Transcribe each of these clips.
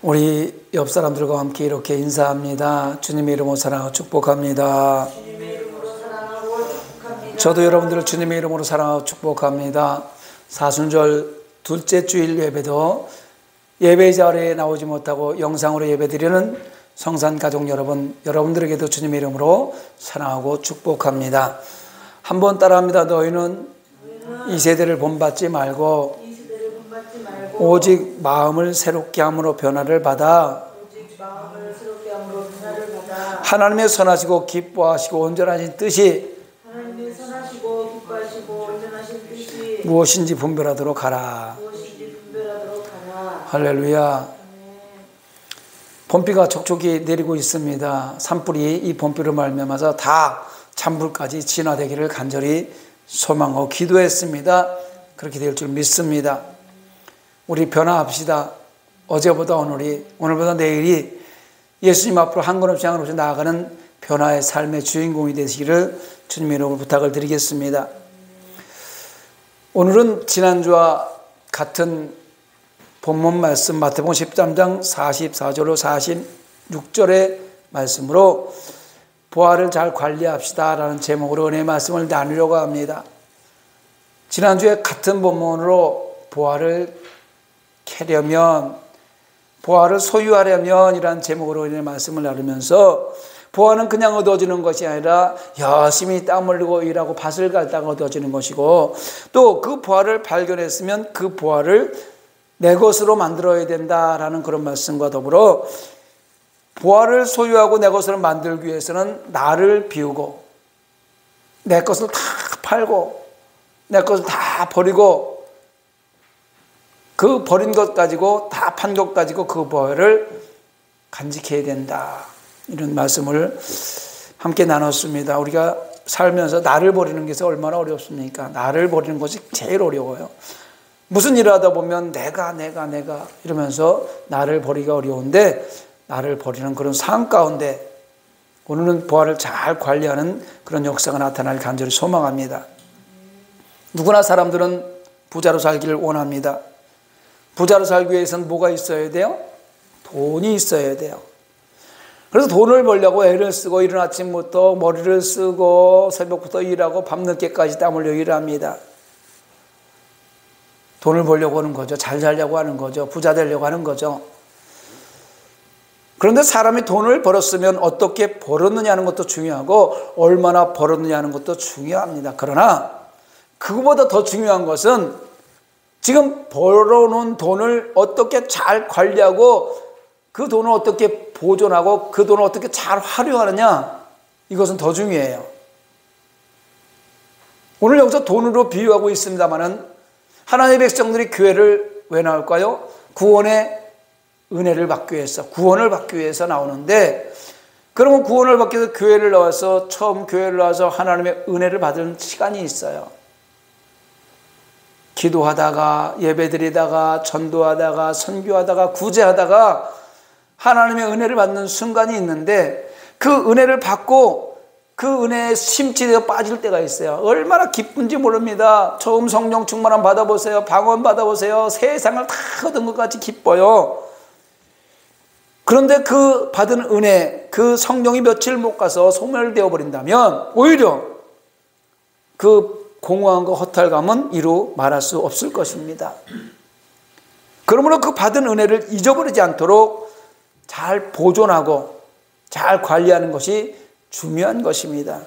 우리 옆 사람들과 함께 이렇게 인사합니다. 주님의 이름으로 사랑하고 축복합니다. 저도 여러분들을 주님의 이름으로 사랑하고 축복합니다. 사순절 둘째 주일 예배도 예배 자리에 나오지 못하고 영상으로 예배드리는 성산 가족 여러분, 여러분들에게도 주님의 이름으로 사랑하고 축복합니다. 한번 따라합니다. 너희는 이 세대를 본받지 말고 오직 마음을 새롭게 함으로 변화를 받아 하나님의 선하시고 기뻐하시고 온전하신 뜻이 무엇인지 분별하도록 하라. 할렐루야. 봄비가 촉촉히 내리고 있습니다. 산불이 이 봄비를 말미암아서 다 찬불까지 진화되기를 간절히 소망하고 기도했습니다. 그렇게 될 줄 믿습니다. 우리 변화합시다. 어제보다 오늘이, 오늘보다 내일이 예수님 앞으로 한 걸음씩 한 걸음씩 나아가는 변화의 삶의 주인공이 되시기를 주님의 이름으로 부탁을 드리겠습니다. 오늘은 지난주와 같은 본문 말씀 마태복음 13장 44절로 46절의 말씀으로 부활을 잘 관리합시다 라는 제목으로 은혜의 말씀을 나누려고 합니다. 지난주에 같은 본문으로 부활을 캐려면, 부활을 소유하려면 이라는 제목으로 은혜의 말씀을 나누면서 부활은 그냥 얻어지는 것이 아니라 열심히 땀 흘리고 일하고 밭을 갈다가 얻어지는 것이고, 또 그 부활을 발견했으면 그 부활을 내 것으로 만들어야 된다라는 그런 말씀과 더불어 부활을 소유하고 내 것으로 만들기 위해서는 나를 비우고 내 것을 다 팔고 내 것을 다 버리고 그 버린 것 가지고 다 판 것 가지고 그 부활을 간직해야 된다. 이런 말씀을 함께 나눴습니다. 우리가 살면서 나를 버리는 것이 얼마나 어렵습니까? 나를 버리는 것이 제일 어려워요. 무슨 일을 하다 보면 내가 이러면서 나를 버리기가 어려운데, 나를 버리는 그런 상황 가운데 오늘은 부활을 잘 관리하는 그런 역사가 나타날 간절히 소망합니다. 누구나 사람들은 부자로 살기를 원합니다. 부자로 살기 위해서는 뭐가 있어야 돼요? 돈이 있어야 돼요. 그래서 돈을 벌려고 애를 쓰고 이른 아침부터 머리를 쓰고 새벽부터 일하고 밤늦게까지 땀 흘려 일합니다. 돈을 벌려고 하는 거죠. 잘 살려고 하는 거죠. 부자 되려고 하는 거죠. 그런데 사람이 돈을 벌었으면 어떻게 벌었느냐 하는 것도 중요하고 얼마나 벌었느냐 하는 것도 중요합니다. 그러나 그거보다 더 중요한 것은 지금 벌어놓은 돈을 어떻게 잘 관리하고 그 돈을 어떻게 보존하고 그 돈을 어떻게 잘 활용하느냐, 이것은 더 중요해요. 오늘 여기서 돈으로 비유하고 있습니다마는 하나님의 백성들이 교회를 왜 나올까요? 구원의 은혜를 받기 위해서, 구원을 받기 위해서 나오는데, 그러면 구원을 받기 위해서 교회를 나와서 처음 교회를 나와서 하나님의 은혜를 받은 시간이 있어요. 기도하다가 예배드리다가 전도하다가 선교하다가 구제하다가 하나님의 은혜를 받는 순간이 있는데, 그 은혜를 받고 그 은혜에 심취되어 빠질 때가 있어요. 얼마나 기쁜지 모릅니다. 처음 성령 충만함 받아보세요. 방언 받아보세요. 세상을 다 얻은 것 같이 기뻐요. 그런데 그 받은 은혜, 그 성령이 며칠 못 가서 소멸되어 버린다면 오히려 그 공허함과 허탈감은 이루 말할 수 없을 것입니다. 그러므로 그 받은 은혜를 잊어버리지 않도록 잘 보존하고 잘 관리하는 것이 중요한 것입니다.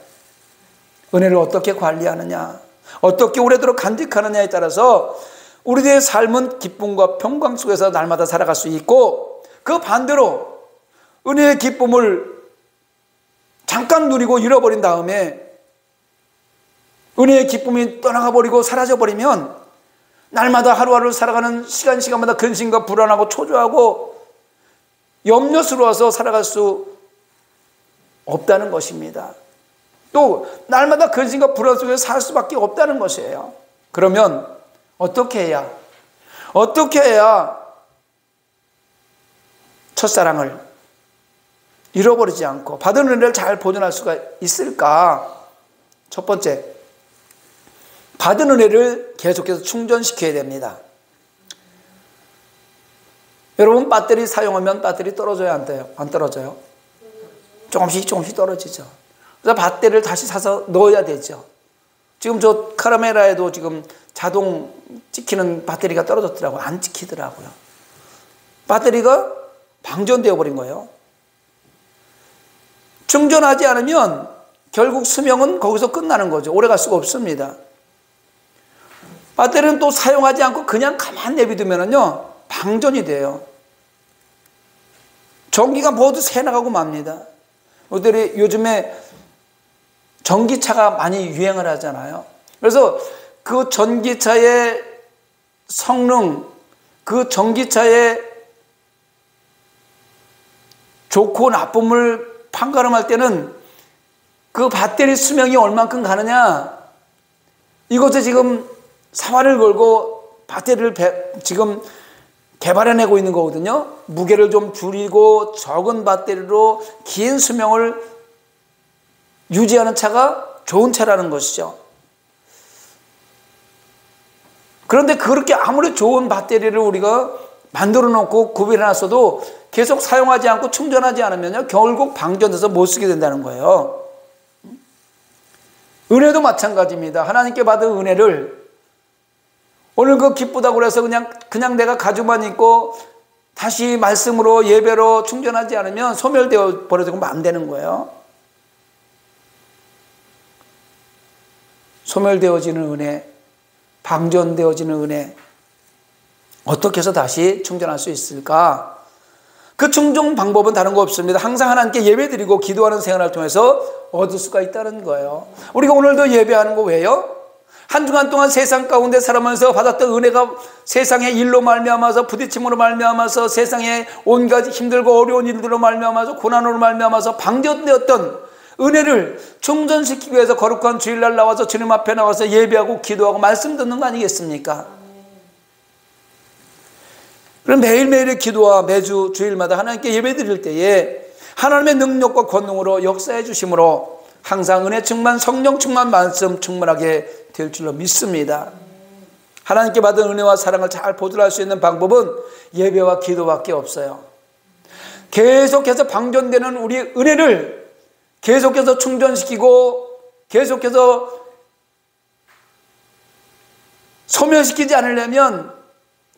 은혜를 어떻게 관리하느냐, 어떻게 오래도록 간직하느냐에 따라서 우리들의 삶은 기쁨과 평강 속에서 날마다 살아갈 수 있고, 그 반대로 은혜의 기쁨을 잠깐 누리고 잃어버린 다음에 은혜의 기쁨이 떠나가 버리고 사라져 버리면 날마다 하루하루 살아가는 시간마다 근심과 불안하고 초조하고 염려스러워서 살아갈 수 없다는 것입니다. 또 날마다 근심과 불안 속에서 살 수밖에 없다는 것이에요. 그러면 어떻게 해야 첫사랑을 잃어버리지 않고 받은 은혜를 잘 보존할 수가 있을까? 첫 번째, 받은 은혜를 계속해서 충전시켜야 됩니다. 여러분, 배터리 사용하면 배터리 떨어져요, 안 돼요? 안 떨어져요? 조금씩 떨어지죠. 그래서 배터리를 다시 사서 넣어야 되죠. 지금 저 카라멜라에도 지금 자동 찍히는 배터리가 떨어졌더라고요. 안 찍히더라고요. 배터리가 방전되어 버린 거예요. 충전하지 않으면 결국 수명은 거기서 끝나는 거죠. 오래 갈 수가 없습니다. 배터리는 또 사용하지 않고 그냥 가만 내비두면요, 방전이 돼요. 전기가 모두 새나가고 맙니다. 우리들이 요즘에 전기차가 많이 유행을 하잖아요. 그래서 그 전기차의 성능, 그 전기차의 좋고 나쁨을 판가름할 때는 그 배터리 수명이 얼만큼 가느냐, 이것도 지금 사활을 걸고 배터리를 지금 개발해내고 있는 거거든요. 무게를 좀 줄이고 적은 배터리로 긴 수명을 유지하는 차가 좋은 차라는 것이죠. 그런데 그렇게 아무리 좋은 배터리를 우리가 만들어 놓고 구비해 놨어도 계속 사용하지 않고 충전하지 않으면요, 결국 방전돼서 못 쓰게 된다는 거예요. 은혜도 마찬가지입니다. 하나님께 받은 은혜를 오늘 그 기쁘다고 그래서 그냥 내가 가지고만 있고 다시 말씀으로 예배로 충전하지 않으면 소멸되어 버려지고 안 되는 거예요. 소멸되어지는 은혜, 방전되어지는 은혜, 어떻게 해서 다시 충전할 수 있을까? 그 충전 방법은 다른 거 없습니다. 항상 하나님께 예배드리고 기도하는 생활을 통해서 얻을 수가 있다는 거예요. 우리가 오늘도 예배하는 거 왜요? 한 주간 동안 세상 가운데 살아가면서 받았던 은혜가 세상의 일로 말미암아서, 부딪힘으로 말미암아서, 세상의 온갖 힘들고 어려운 일들로 말미암아서, 고난으로 말미암아서 방전되었던 은혜를 충전시키기 위해서 거룩한 주일날 나와서 주님 앞에 나와서 예배하고 기도하고 말씀 듣는 거 아니겠습니까? 그럼 매일매일의 기도와 매주 주일마다 하나님께 예배드릴 때에 하나님의 능력과 권능으로 역사해 주심으로 항상 은혜 충만, 성령 충만, 말씀 충만하게 될 줄로 믿습니다. 하나님께 받은 은혜와 사랑을 잘 보존할 수 있는 방법은 예배와 기도밖에 없어요. 계속해서 방전되는 우리 은혜를 계속해서 충전시키고 계속해서 소멸시키지 않으려면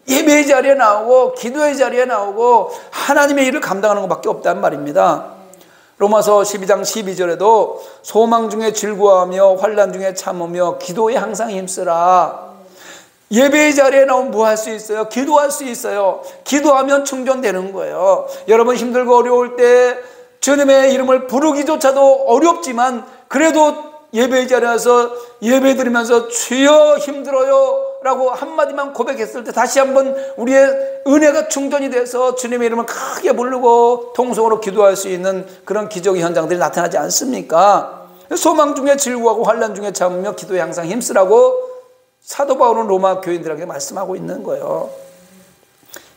예배의 자리에 나오고 기도의 자리에 나오고 하나님의 일을 감당하는 것밖에 없단 말입니다. 로마서 12장 12절에도 소망 중에 즐거워하며 환난 중에 참으며 기도에 항상 힘쓰라. 예배의 자리에 나오면 뭐 할 수 있어요? 기도할 수 있어요. 기도하면 충전되는 거예요. 여러분 힘들고 어려울 때 주님의 이름을 부르기조차도 어렵지만 그래도 예배의 자리에 와서 예배 드리면서 주여 힘들어요 라고 한마디만 고백했을 때 다시 한번 우리의 은혜가 충전이 돼서 주님의 이름을 크게 부르고 통성으로 기도할 수 있는 그런 기적의 현장들이 나타나지 않습니까? 소망 중에 즐거워하고 환난 중에 참으며 기도에 항상 힘쓰라고 사도 바울은 로마 교인들에게 말씀하고 있는 거예요.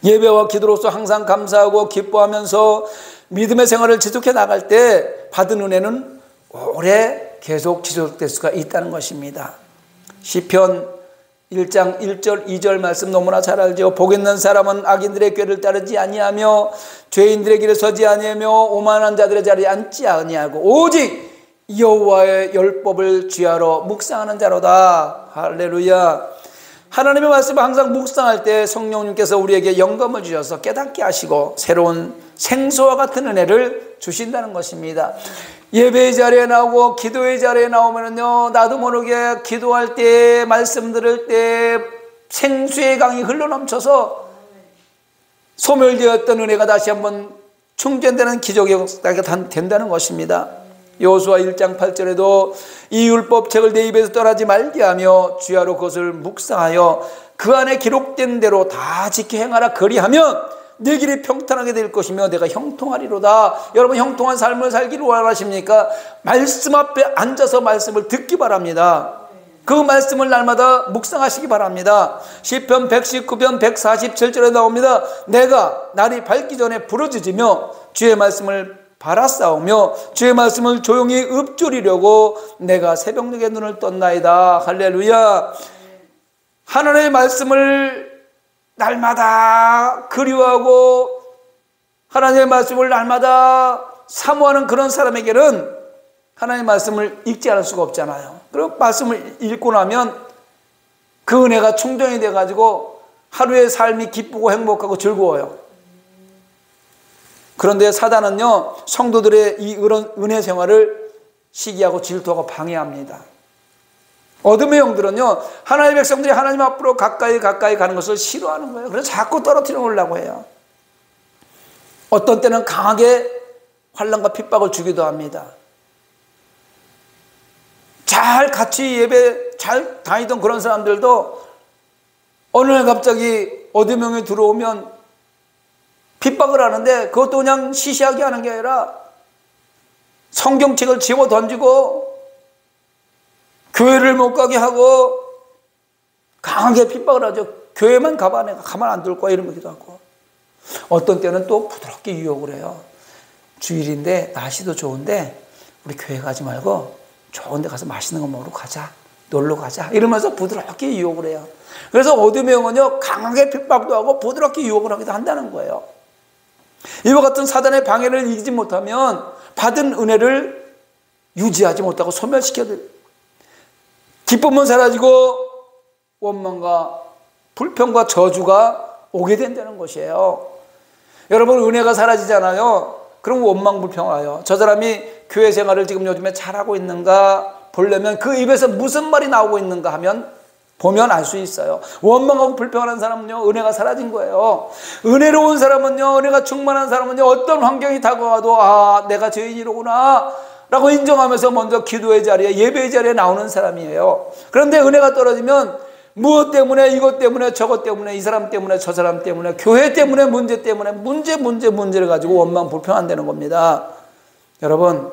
예배와 기도로서 항상 감사하고 기뻐하면서 믿음의 생활을 지속해 나갈 때 받은 은혜는 오래 계속 지속될 수가 있다는 것입니다. 시편 1장 1절 2절 말씀 너무나 잘 알죠. 복 있는 사람은 악인들의 꾀를 따르지 아니하며 죄인들의 길에 서지 아니하며 오만한 자들의 자리에 앉지 아니하고 오직 여호와의 율법을 주야로 묵상하는 자로다. 할렐루야. 하나님의 말씀을 항상 묵상할 때 성령님께서 우리에게 영감을 주셔서 깨닫게 하시고 새로운 생수와 같은 은혜를 주신다는 것입니다. 예배의 자리에 나오고 기도의 자리에 나오면요, 나도 모르게 기도할 때 말씀 들을 때 생수의 강이 흘러넘쳐서 소멸되었던 은혜가 다시 한번 충전되는 기적이 된다는 것입니다. 여호수아 1장 8절에도 이 율법책을 내 입에서 떠나지 말게 하며 주야로 그것을 묵상하여 그 안에 기록된 대로 다 지켜 행하라. 그리하면 내 길이 평탄하게 될 것이며 내가 형통하리로다. 여러분 형통한 삶을 살기를 원하십니까? 말씀 앞에 앉아서 말씀을 듣기 바랍니다. 그 말씀을 날마다 묵상하시기 바랍니다. 시편 119편 147절에 나옵니다. 내가 날이 밝기 전에 부르짖으며 주의 말씀을 바라싸우며 주의 말씀을 조용히 읊조리려고 내가 새벽녘에 눈을 떴나이다. 할렐루야. 하나님의 말씀을 날마다 그리워하고 하나님의 말씀을 날마다 사모하는 그런 사람에게는 하나님의 말씀을 읽지 않을 수가 없잖아요. 그리고 말씀을 읽고 나면 그 은혜가 충전이 돼가지고 하루의 삶이 기쁘고 행복하고 즐거워요. 그런데 사단은요, 성도들의 이 은혜 생활을 시기하고 질투하고 방해합니다. 어둠의 영들은요, 하나님의 백성들이 하나님 앞으로 가까이 가는 것을 싫어하는 거예요. 그래서 자꾸 떨어뜨려 놓으려고 해요. 어떤 때는 강하게 환난과 핍박을 주기도 합니다. 잘 같이 예배 잘 다니던 그런 사람들도 어느 날 갑자기 어둠의 영이 들어오면 핍박을 하는데, 그것도 그냥 시시하게 하는 게 아니라 성경책을 집어 던지고 교회를 못 가게 하고 강하게 핍박을 하죠. 교회만 가봐, 내가 가만 안 둘 거야, 이러기도 하고. 어떤 때는 또 부드럽게 유혹을 해요. 주일인데 날씨도 좋은데 우리 교회 가지 말고 좋은 데 가서 맛있는 거 먹으러 가자, 놀러 가자, 이러면서 부드럽게 유혹을 해요. 그래서 어둠의 영은요, 강하게 핍박도 하고 부드럽게 유혹을 하기도 한다는 거예요. 이와 같은 사단의 방해를 이기지 못하면 받은 은혜를 유지하지 못하고 소멸시켜도, 기쁨은 사라지고 원망과 불평과 저주가 오게 된다는 것이에요. 여러분, 은혜가 사라지잖아요. 그럼 원망 불평 와요. 저 사람이 교회 생활을 지금 요즘에 잘하고 있는가 보려면 그 입에서 무슨 말이 나오고 있는가 보면 알 수 있어요. 원망하고 불평하는 사람은요, 은혜가 사라진 거예요. 은혜로운 사람은요, 은혜가 충만한 사람은요, 어떤 환경이 다가와도 아, 내가 죄인이로구나 라고 인정하면서 먼저 기도의 자리에, 예배의 자리에 나오는 사람이에요. 그런데 은혜가 떨어지면 무엇 때문에, 이것 때문에, 저것 때문에, 이 사람 때문에, 저 사람 때문에, 교회 때문에, 문제 때문에, 문제를 가지고 원망 불평한다는 겁니다. 여러분,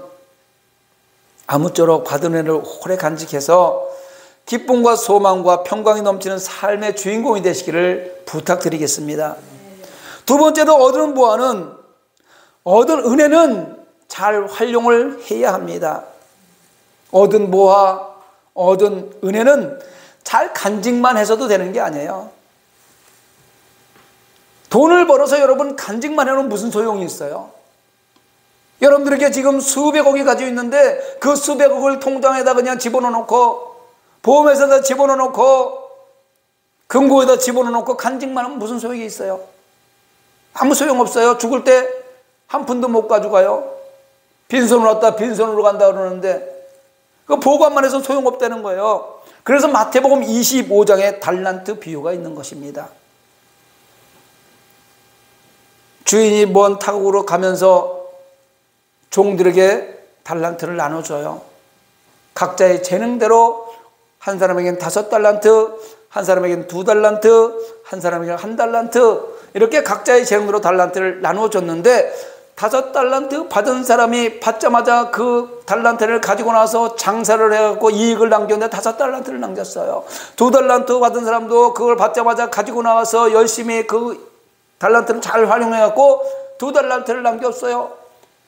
아무쪼록 받은 은혜를 오래 간직해서 기쁨과 소망과 평강이 넘치는 삶의 주인공이 되시기를 부탁드리겠습니다. 두 번째로 얻은 보화는, 얻은 은혜는 잘 활용을 해야 합니다. 얻은 보화, 얻은 은혜는 잘 간직만 해서도 되는 게 아니에요. 돈을 벌어서 여러분 간직만 해놓으면 무슨 소용이 있어요? 여러분들에게 지금 수백억이 가지고 있는데 그 수백억을 통장에다 그냥 집어넣고, 보험회사에다 집어넣고, 금고에다 집어넣고 간직만 하면 무슨 소용이 있어요? 아무 소용없어요. 죽을 때 한 푼도 못 가져가요. 빈손으로 왔다 빈손으로 간다 그러는데 그 보관만 해서 소용없다는 거예요. 그래서 마태복음 25장에 달란트 비유가 있는 것입니다. 주인이 먼 타국으로 가면서 종들에게 달란트를 나눠줘요. 각자의 재능대로 한 사람에게는 5달란트, 한 사람에게는 2달란트, 한 사람에게는 1달란트, 이렇게 각자의 재능으로 달란트를 나눠줬는데 5달란트 받은 사람이 받자마자 그 달란트를 가지고 나서 장사를 해갖고 이익을 남겼는데 5달란트를 남겼어요. 2달란트 받은 사람도 그걸 받자마자 가지고 나와서 열심히 그 달란트를 잘 활용해갖고 2달란트를 남겼어요.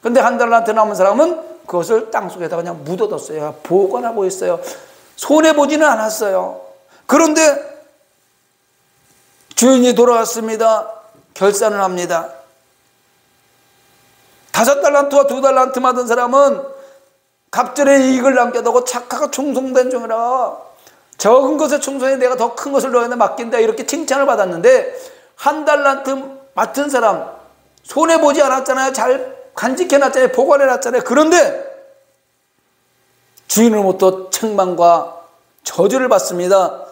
근데 1달란트 남은 사람은 그것을 땅속에다 그냥 묻어뒀어요. 보관하고 있어요. 손해보지는 않았어요. 그런데 주인이 돌아왔습니다. 결산을 합니다. 5달란트와 2달란트 받은 사람은 갑절의 이익을 남겨두고 착하고 충성된 종이라, 적은 것에 충성해 내가 더 큰 것을 너희한테 맡긴다, 이렇게 칭찬을 받았는데 1달란트 맡은 사람 손해보지 않았잖아요. 잘 간직해놨잖아요. 보관해놨잖아요. 그런데 주인으로부터 책망과 저주를 받습니다.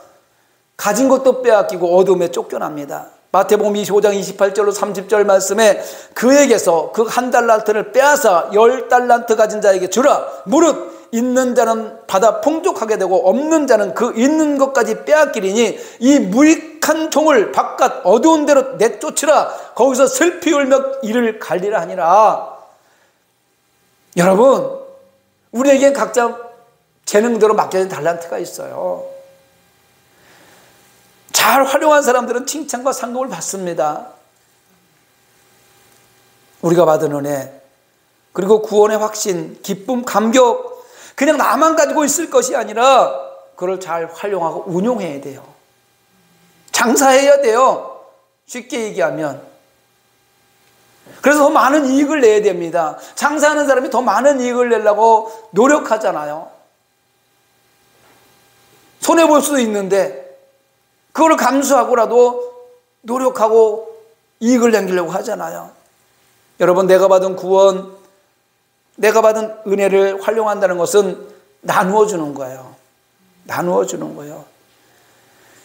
가진 것도 빼앗기고 어둠에 쫓겨납니다. 마태복음 25장 28절로 30절 말씀에 그에게서 그 1달란트를 빼앗아 10달란트 가진 자에게 주라. 무릇 있는 자는 받아 풍족하게 되고 없는 자는 그 있는 것까지 빼앗기리니 이 무익한 종을 바깥 어두운 데로 내쫓으라. 거기서 슬피 울며 이를 갈리라 하니라. 여러분, 우리에겐 각자 재능대로 맡겨진 달란트가 있어요. 잘 활용한 사람들은 칭찬과 상급을 받습니다. 우리가 받은 은혜, 그리고 구원의 확신, 기쁨, 감격, 그냥 나만 가지고 있을 것이 아니라 그걸 잘 활용하고 운용해야 돼요. 장사해야 돼요. 쉽게 얘기하면. 그래서 더 많은 이익을 내야 됩니다. 장사하는 사람이 더 많은 이익을 내려고 노력하잖아요. 손해볼 수도 있는데 그걸 감수하고라도 노력하고 이익을 남기려고 하잖아요. 여러분, 내가 받은 구원, 내가 받은 은혜를 활용한다는 것은 나누어 주는 거예요. 나누어 주는 거예요.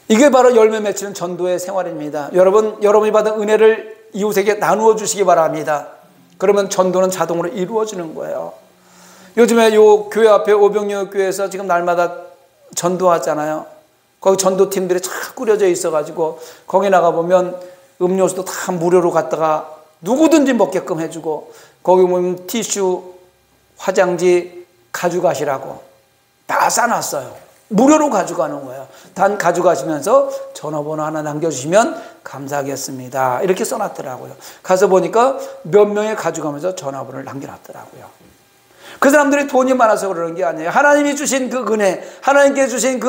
이게 바로 열매 맺히는 전도의 생활입니다. 여러분이 받은 은혜를 이웃에게 나누어 주시기 바랍니다. 그러면 전도는 자동으로 이루어지는 거예요. 요즘에 요 교회 앞에 오병여교회에서 지금 날마다 전도하잖아요. 거기 전도팀들이 쫙 꾸려져 있어가지고 거기 나가보면 음료수도 다 무료로 갖다가 누구든지 먹게끔 해주고, 거기 보면 티슈, 화장지 가져가시라고 다 싸놨어요. 무료로 가져가는 거예요. 단 가져가시면서 전화번호 하나 남겨주시면 감사하겠습니다, 이렇게 써놨더라고요. 가서 보니까 몇 명이 가져가면서 전화번호를 남겨놨더라고요. 그 사람들이 돈이 많아서 그러는 게 아니에요. 하나님이 주신 그 은혜, 하나님께 주신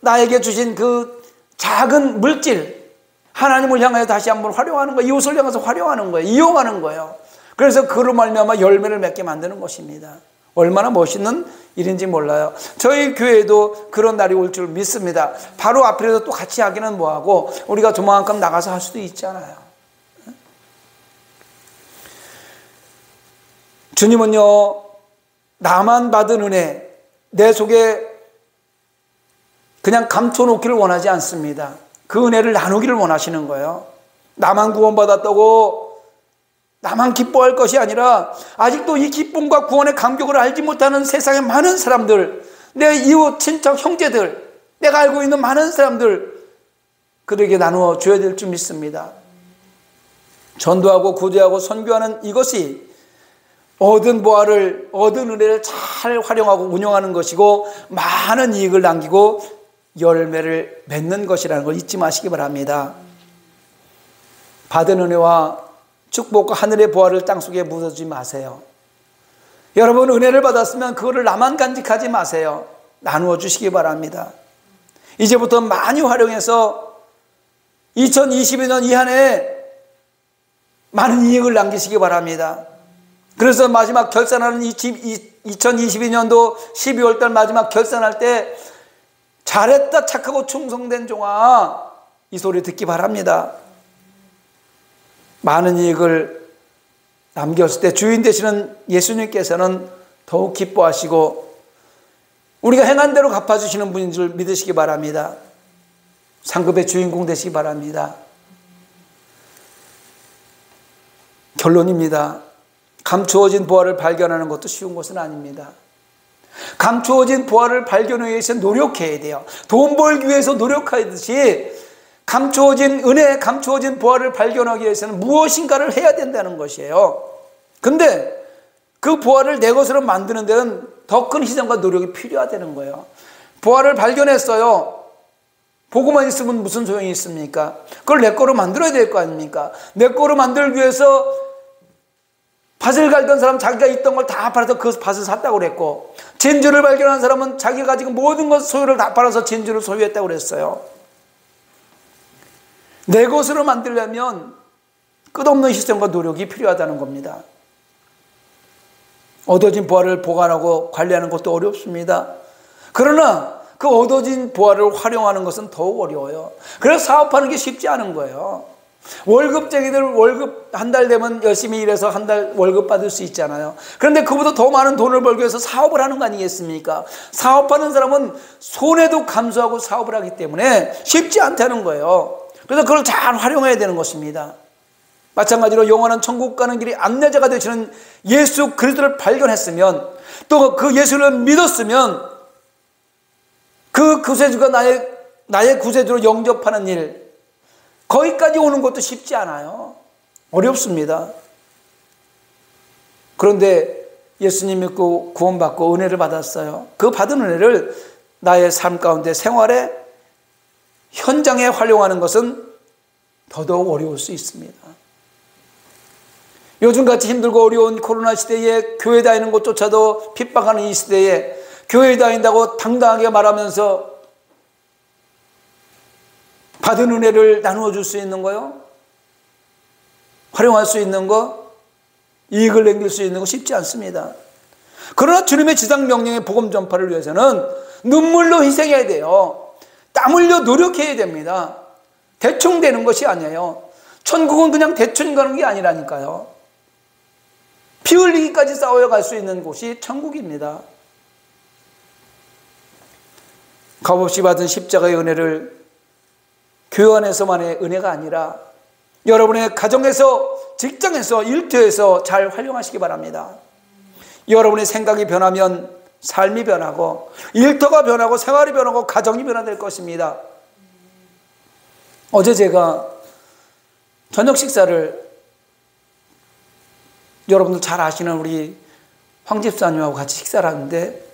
나에게 주신 그 작은 물질, 하나님을 향하여 다시 한번 활용하는 거예요. 이웃을 향해서 활용하는 거예요. 이용하는 거예요. 그래서 그로 말미암아 열매를 맺게 만드는 것입니다. 얼마나 멋있는 일인지 몰라요. 저희 교회에도 그런 날이 올 줄 믿습니다. 바로 앞에서 또 같이 하기는 뭐하고 우리가 조만간 나가서 할 수도 있잖아요. 주님은요, 나만 받은 은혜 내 속에 그냥 감춰놓기를 원하지 않습니다. 그 은혜를 나누기를 원하시는 거예요. 나만 구원받았다고 나만 기뻐할 것이 아니라 아직도 이 기쁨과 구원의 감격을 알지 못하는 세상의 많은 사람들, 내 이웃, 친척, 형제들, 내가 알고 있는 많은 사람들, 그들에게 나누어 줘야 될 줄 믿습니다. 전도하고 구제하고 선교하는 이것이 얻은 보화를, 얻은 은혜를 잘 활용하고 운용하는 것이고 많은 이익을 남기고 열매를 맺는 것이라는 걸 잊지 마시기 바랍니다. 받은 은혜와 축복과 하늘의 보화를 땅속에 묻어주지 마세요. 여러분, 은혜를 받았으면 그거를 나만 간직하지 마세요. 나누어 주시기 바랍니다. 이제부터 많이 활용해서 2022년 이 한 해 많은 이익을 남기시기 바랍니다. 그래서 마지막 결산하는 2022년도 12월 달 마지막 결산할 때 잘했다 착하고 충성된 종아, 이 소리 듣기 바랍니다. 많은 이익을 남겼을 때 주인 되시는 예수님께서는 더욱 기뻐하시고 우리가 행한 대로 갚아주시는 분인 줄 믿으시기 바랍니다. 상급의 주인공 되시기 바랍니다. 결론입니다. 감추어진 보화를 발견하는 것도 쉬운 것은 아닙니다. 감추어진 보화를 발견하기 위해서 노력해야 돼요. 돈 벌기 위해서 노력하듯이 감추어진 은혜, 감추어진 보화를 발견하기 위해서는 무엇인가를 해야 된다는 것이에요. 근데 그 보화를 내 것으로 만드는 데는 더 큰 희생과 노력이 필요하다는 거예요. 보화를 발견했어요. 보고만 있으면 무슨 소용이 있습니까? 그걸 내 거로 만들어야 될 거 아닙니까? 내 거로 만들기 위해서 밭을 갈던 사람 자기가 있던 걸 다 팔아서 그 밭을 샀다고 그랬고, 진주를 발견한 사람은 자기가 가지고 모든 것 소유를 다 팔아서 진주를 소유했다고 그랬어요. 내 것으로 만들려면 끝없는 희생과 노력이 필요하다는 겁니다. 얻어진 보화를 보관하고 관리하는 것도 어렵습니다. 그러나 그 얻어진 보화를 활용하는 것은 더욱 어려워요. 그래서 사업하는 게 쉽지 않은 거예요. 월급쟁이들 월급 한 달 되면 열심히 일해서 한 달 월급 받을 수 있잖아요. 그런데 그보다 더 많은 돈을 벌기 위해서 사업을 하는 거 아니겠습니까? 사업하는 사람은 손해도 감수하고 사업을 하기 때문에 쉽지 않다는 거예요. 그래서 그걸 잘 활용해야 되는 것입니다. 마찬가지로 영원한 천국 가는 길이 안내자가 되시는 예수 그리스도를 발견했으면, 또 그 예수를 믿었으면 그 구세주가 나의 구세주로 영접하는 일, 거기까지 오는 것도 쉽지 않아요. 어렵습니다. 그런데 예수님 믿고 구원받고 은혜를 받았어요. 그 받은 은혜를 나의 삶 가운데 생활의 현장에 활용하는 것은 더더욱 어려울 수 있습니다. 요즘같이 힘들고 어려운 코로나 시대에 교회 다니는 것조차도 핍박하는 이 시대에 교회 다닌다고 당당하게 말하면서 받은 은혜를 나누어 줄 수 있는 거요? 활용할 수 있는 거, 이익을 남길 수 있는 거 쉽지 않습니다. 그러나 주님의 지상 명령의 복음 전파를 위해서는 눈물로 희생해야 돼요. 땀 흘려 노력해야 됩니다. 대충 되는 것이 아니에요. 천국은 그냥 대충 가는 게 아니라니까요. 피 흘리기까지 싸워야 갈 수 있는 곳이 천국입니다. 값없이 받은 십자가의 은혜를 교회 안에서만의 은혜가 아니라 여러분의 가정에서, 직장에서, 일터에서 잘 활용하시기 바랍니다. 여러분의 생각이 변하면 삶이 변하고, 일터가 변하고, 생활이 변하고, 가정이 변화될 것입니다. 어제 제가 저녁 식사를 여러분들 잘 아시는 우리 황 집사님하고 같이 식사를 하는데,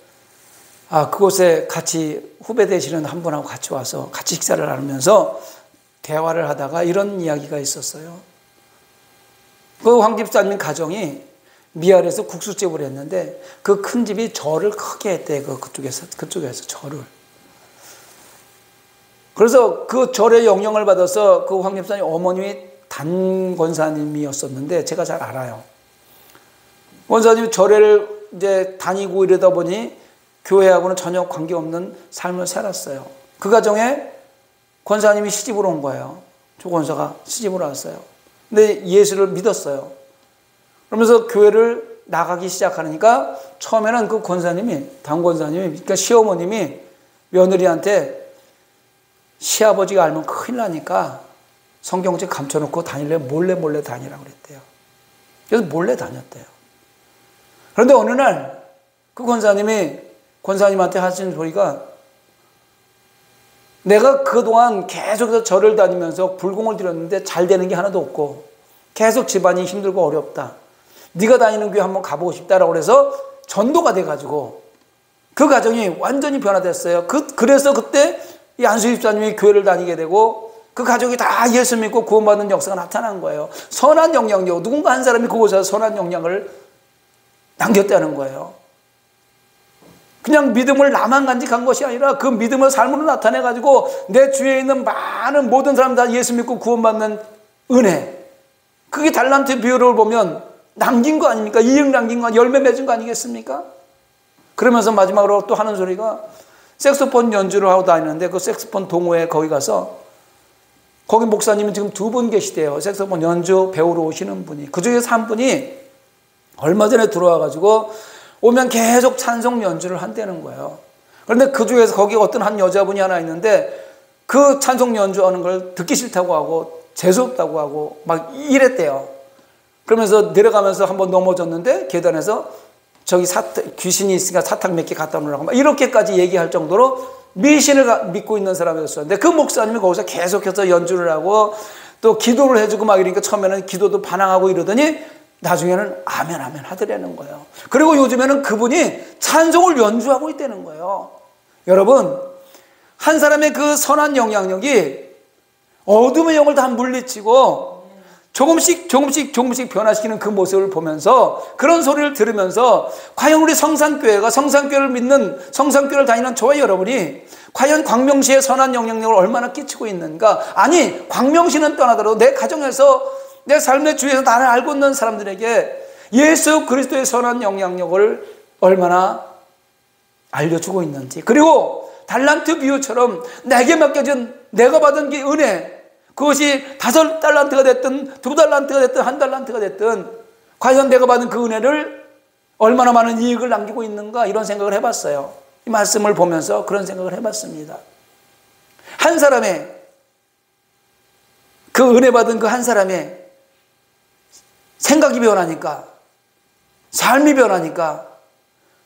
그곳에 같이 후배 되시는 한 분하고 같이 와서 같이 식사를 나누면서 대화를 하다가 이런 이야기가 있었어요. 그 황 집사님 가정이 미아리에서 국수집을 했는데 그 큰 집이 절을 크게 했대. 그쪽에서 절을. 그래서 그 절의 영향을 받아서 그 황 집사님 어머님이 단 권사님이었었는데 제가 잘 알아요. 권사님이 절을 이제 다니고 이러다 보니 교회하고는 전혀 관계없는 삶을 살았어요. 그 가정에 권사님이 시집으로 온 거예요. 조 권사가 시집으로 왔어요. 근데 예수를 믿었어요. 그러면서 교회를 나가기 시작하니까 처음에는 그 권사님이, 당권사님이, 그러니까 시어머님이 며느리한테 시아버지가 알면 큰일 나니까 성경책 감춰놓고 다닐래 몰래 다니라고 그랬대요. 그래서 몰래 다녔대요. 그런데 어느 날 그 권사님한테 하신 소리가, 내가 그동안 계속해서 절을 다니면서 불공을 들였는데 잘 되는 게 하나도 없고 계속 집안이 힘들고 어렵다. 네가 다니는 교회 한번 가보고 싶다라고 해서 전도가 돼가지고 그 가정이 완전히 변화됐어요. 그래서 그때 이 안수 집사님이 교회를 다니게 되고 그 가족이 다 예수 믿고 구원받는 역사가 나타난 거예요. 선한 영향력, 누군가 한 사람이 그곳에서 선한 영향을 남겼다는 거예요. 그냥 믿음을 나만 간직한 것이 아니라 그 믿음을 삶으로 나타내가지고 내 주위에 있는 많은 모든 사람 다 예수 믿고 구원받는 은혜, 그게 달란트 비율을 보면 남긴 거 아닙니까? 이익 남긴 거, 열매 맺은 거 아니겠습니까? 그러면서 마지막으로 또 하는 소리가, 색소폰 연주를 하고 다니는데 그 색소폰 동호회 거기 가서, 거기 목사님은 지금 2분 계시대요. 색소폰 연주 배우러 오시는 분이. 그 중에서 한 분이 얼마 전에 들어와가지고 오면 계속 찬송 연주를 한다는 거예요. 그런데 그 중에서 거기 어떤 한 여자분이 하나 있는데 그 찬송 연주하는 걸 듣기 싫다고 하고 재수없다고 하고 막 이랬대요. 그러면서 내려가면서 한번 넘어졌는데 계단에서 저기 귀신이 있으니까 사탕 몇 개 갖다 놓으라고 막 이렇게까지 얘기할 정도로 미신을 믿고 있는 사람이었어요. 근데 그 목사님이 거기서 계속해서 연주를 하고 또 기도를 해주고 막 이러니까 처음에는 기도도 반항하고 이러더니 나중에는 아멘 아멘 하더라는 거예요. 그리고 요즘에는 그분이 찬송을 연주하고 있다는 거예요. 여러분, 한 사람의 그 선한 영향력이 어둠의 영을 다 물리치고 조금씩 변화시키는 그 모습을 보면서, 그런 소리를 들으면서 과연 우리 성산교회가, 성산교회를 믿는, 성산교회를 다니는 저와 여러분이 과연 광명시의 선한 영향력을 얼마나 끼치고 있는가. 아니, 광명시는 떠나더라도 내 가정에서, 내 삶의 주위에서 나를 알고 있는 사람들에게 예수 그리스도의 선한 영향력을 얼마나 알려주고 있는지, 그리고 달란트 비유처럼 내게 맡겨진, 내가 받은 게 은혜, 그것이 5달란트가 됐든 2달란트가 됐든 1달란트가 됐든 과연 내가 받은 그 은혜를 얼마나 많은 이익을 남기고 있는가, 이런 생각을 해봤어요. 이 말씀을 보면서 그런 생각을 해봤습니다. 한 사람의, 그 은혜 받은 그 한 사람의 생각이 변하니까, 삶이 변하니까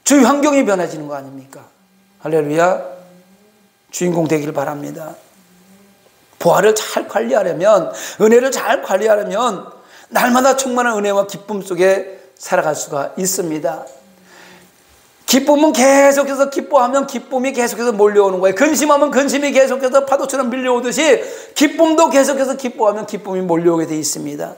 주위 환경이 변해지는 거 아닙니까? 할렐루야. 주인공 되길 바랍니다. 부활을 잘 관리하려면, 은혜를 잘 관리하려면 날마다 충만한 은혜와 기쁨 속에 살아갈 수가 있습니다. 기쁨은 계속해서 기뻐하면 기쁨이 계속해서 몰려오는 거예요. 근심하면 근심이 계속해서 파도처럼 밀려오듯이 기쁨도 계속해서 기뻐하면 기쁨이 몰려오게 돼 있습니다.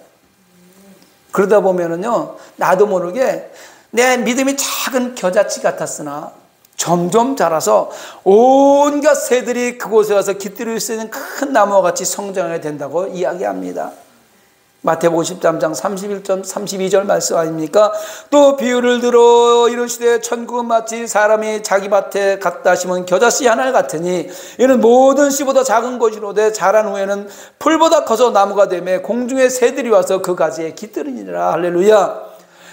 그러다 보면은요, 나도 모르게 내 믿음이 작은 겨자치 같았으나 점점 자라서 온갖 새들이 그곳에 와서 깃들일 수 있는 큰 나무와 같이 성장하게 된다고 이야기합니다. 마태복음 13장 31절 32절 말씀 아닙니까? 또 비유를 들어 이르시되 천국은 마치 사람이 자기 밭에 갖다 심은 겨자씨 하나 같으니 이는 모든 씨보다 작은 것이로되 자란 후에는 풀보다 커서 나무가 되매 공중의 새들이 와서 그 가지에 깃들으니라. 할렐루야.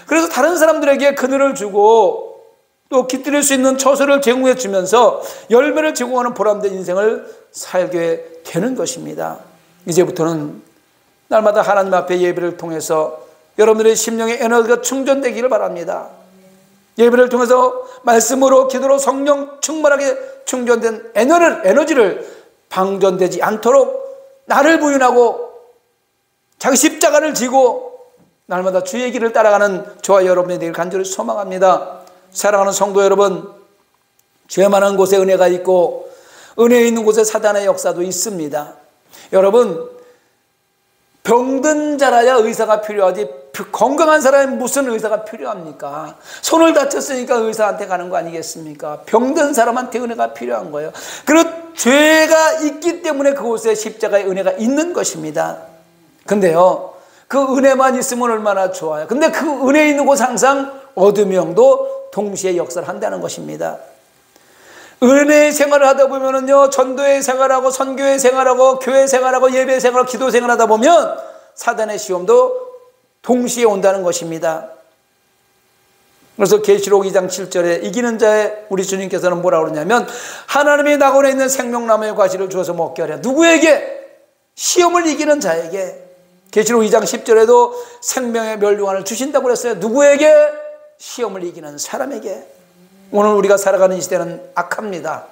그래서 다른 사람들에게 그늘을 주고 또 깃들일 수 있는 처소를 제공해 주면서 열매를 제공하는 보람된 인생을 살게 되는 것입니다. 이제부터는 날마다 하나님 앞에 예배를 통해서 여러분들의 심령의 에너지가 충전되기를 바랍니다. 예배를 통해서 말씀으로 기도로 성령 충만하게 충전된 에너지를 방전되지 않도록 나를 부인하고 자기 십자가를 지고 날마다 주의 길을 따라가는 저와 여러분이 되길 간절히 소망합니다. 사랑하는 성도 여러분, 죄 많은 곳에 은혜가 있고 은혜 있는 곳에 사단의 역사도 있습니다. 여러분, 병든 자라야 의사가 필요하지 건강한 사람이 무슨 의사가 필요합니까? 손을 다쳤으니까 의사한테 가는 거 아니겠습니까? 병든 사람한테 은혜가 필요한 거예요. 그리고 죄가 있기 때문에 그곳에 십자가의 은혜가 있는 것입니다. 근데요, 그 은혜만 있으면 얼마나 좋아요. 근데 그 은혜 있는 곳 항상 어둠의 영도 동시에 역사를 한다는 것입니다. 은혜의 생활을 하다 보면은요, 전도의 생활하고 선교의 생활하고 교회 생활하고 예배 생활하고 기도 생활하다 보면 사단의 시험도 동시에 온다는 것입니다. 그래서 계시록 2장 7절에 이기는 자의 우리 주님께서는 뭐라고 그러냐면 하나님이 낙원에 있는 생명나무의 과실을 주어서 먹게 하려. 누구에게? 시험을 이기는 자에게. 계시록 2장 10절에도 생명의 멸류관을 주신다고 그랬어요. 누구에게? 시험을 이기는 사람에게. 오늘 우리가 살아가는 이 시대는 악합니다.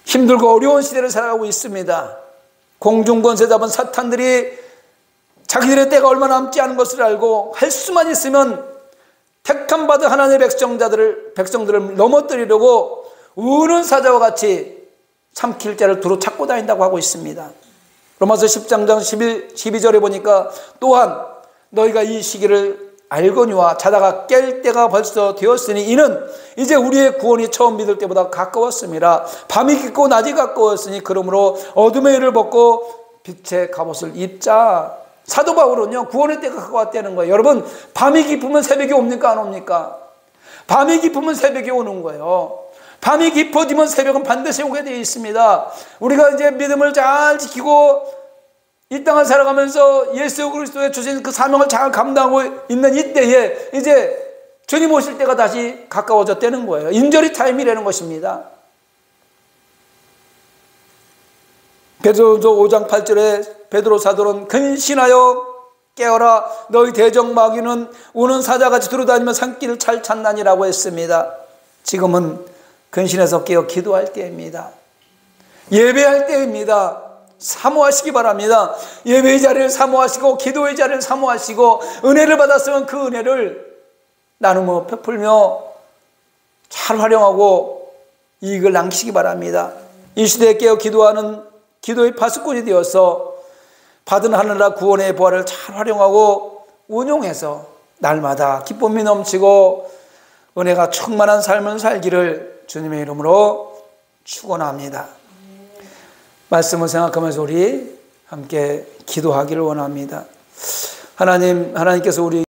힘들고 어려운 시대를 살아가고 있습니다. 공중권세 잡은 사탄들이 자기들의 때가 얼마 남지 않은 것을 알고 할 수만 있으면 택함 받은 하나님의 백성들을 넘어뜨리려고 우는 사자와 같이 삼킬 자를 두루 찾고 다닌다고 하고 있습니다. 로마서 10장 12절에 보니까 또한 너희가 이 시기를 알거니와 자다가 깰 때가 벌써 되었으니 이는 이제 우리의 구원이 처음 믿을 때보다 가까웠음이라. 밤이 깊고 낮이 가까웠으니 그러므로 어둠의 일을 벗고 빛의 갑옷을 입자. 사도 바울은요, 구원의 때가 가까웠다는 거예요. 여러분, 밤이 깊으면 새벽이 옵니까 안 옵니까? 밤이 깊으면 새벽이 오는 거예요. 밤이 깊어지면 새벽은 반드시 오게 되어 있습니다. 우리가 이제 믿음을 잘 지키고 이 땅을 살아가면서 예수 그리스도의 주신 그 사명을 잘 감당하고 있는 이때에 이제 주님 오실 때가 다시 가까워졌다는 거예요. 인저리 타임이라는 것입니다. 베드로서 5장 8절에 베드로 사도는 근신하여 깨어라 너희 대적 마귀는 우는 사자같이 두루다니며 산길을 잘 찾나니라고 했습니다. 지금은 근신해서 깨어 기도할 때입니다. 예배할 때입니다. 사모하시기 바랍니다. 예배의 자리를 사모하시고 기도의 자리를 사모하시고 은혜를 받았으면 그 은혜를 나누며 베풀며 잘 활용하고 이익을 남기시기 바랍니다. 이 시대에 깨어 기도하는 기도의 파수꾼이 되어서 받은 하늘나라 구원의 보화를 잘 활용하고 운용해서 날마다 기쁨이 넘치고 은혜가 충만한 삶을 살기를 주님의 이름으로 축원합니다. 말씀을 생각하면서 우리 함께 기도하기를 원합니다. 하나님께서 우리